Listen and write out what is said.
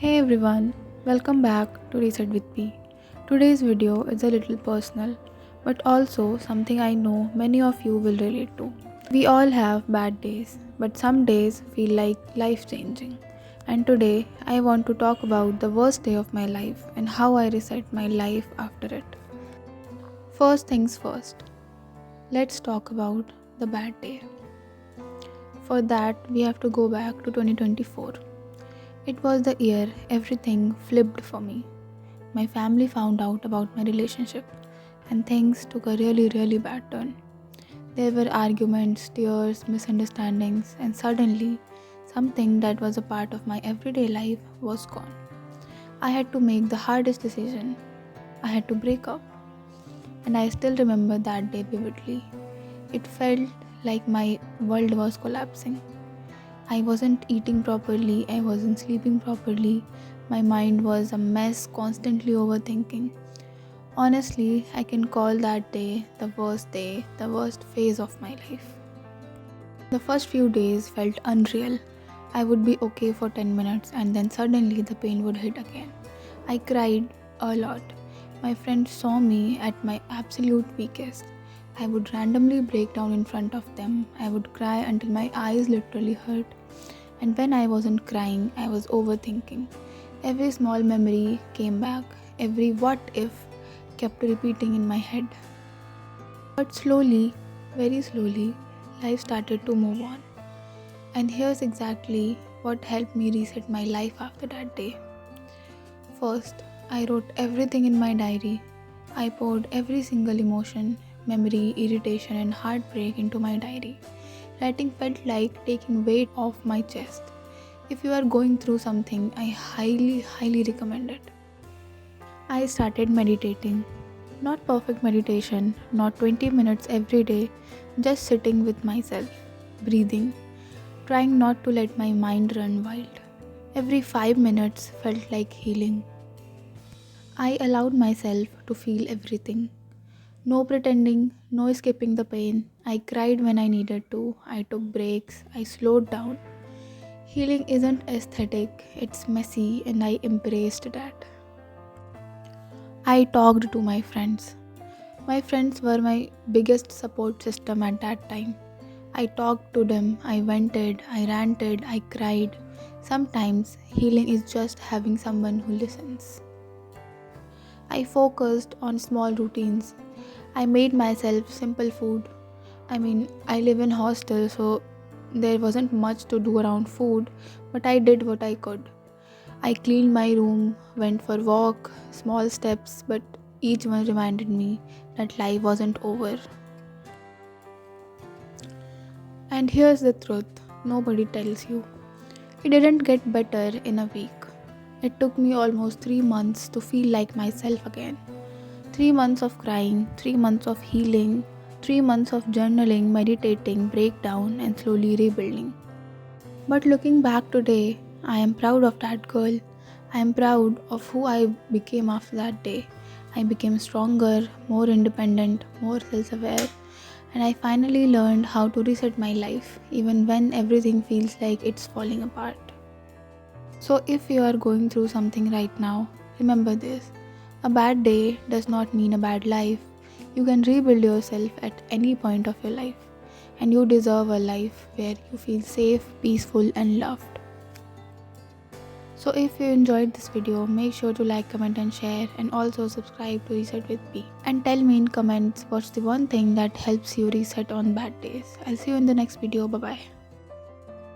Hey everyone, welcome back to Reset with P. Today's video is a little personal, but also something I know many of you will relate to. We all have bad days, but some days feel like life changing. And today I want to talk about the worst day of my life and how I reset my life after it. First things first, let's talk about the bad day. For that, we have to go back to 2024. It was the year everything flipped for me. My family found out about my relationship, and things took a really bad turn. There were arguments, tears, misunderstandings, and suddenly, something that was a part of my everyday life was gone. I had to make the hardest decision. I had to break up, and I still remember that day vividly. It felt like my world was collapsing. I wasn't eating properly, I wasn't sleeping properly, my mind was a mess, constantly overthinking. Honestly, I can call that day, the worst phase of my life. The first few days felt unreal. I would be okay for 10 minutes and then suddenly the pain would hit again. I cried a lot. My friends saw me at my absolute weakest. I would randomly break down in front of them. I would cry until my eyes literally hurt. And when I wasn't crying, I was overthinking. Every small memory came back. Every what if kept repeating in my head. But slowly, very slowly, life started to move on. And here's exactly what helped me reset my life after that day. First, I wrote everything in my diary. I poured every single emotion, memory, irritation, and heartbreak into my diary. Writing felt like taking weight off my chest. If you are going through something, I highly recommend it. I started meditating. Not perfect meditation, not 20 minutes every day, just sitting with myself, breathing, trying not to let my mind run wild. Every 5 minutes felt like healing. I allowed myself to feel everything. No pretending, no escaping the pain. I cried when I needed to. I took breaks. I slowed down. Healing isn't aesthetic, it's messy, and I embraced that. I talked to my friends. My friends were my biggest support system at that time. I talked to them, I vented, I ranted, I cried. Sometimes healing is just having someone who listens. I focused on small routines. I made myself simple food. I live in hostel, so there wasn't much to do around food, but I did what I could. I cleaned my room, went for walk, small steps, but each one reminded me that life wasn't over. And here's the truth, nobody tells you. It didn't get better in a week. It took me almost 3 months to feel like myself again. 3 months of crying, 3 months of healing, 3 months of journaling, meditating, breakdown, and slowly rebuilding. But looking back today, I am proud of that girl. I am proud of who I became after that day. I became stronger, more independent, more self aware, and I finally learned how to reset my life even when everything feels like it's falling apart. So, if you are going through something right now, remember this: a bad day does not mean a bad life. You can rebuild yourself at any point of your life, and you deserve a life where you feel safe, peaceful, and loved. So, if you enjoyed this video, make sure to like, comment, and share, and also subscribe to Reset with me. And tell me in comments what's the one thing that helps you reset on bad days. I'll see you in the next video. Bye bye.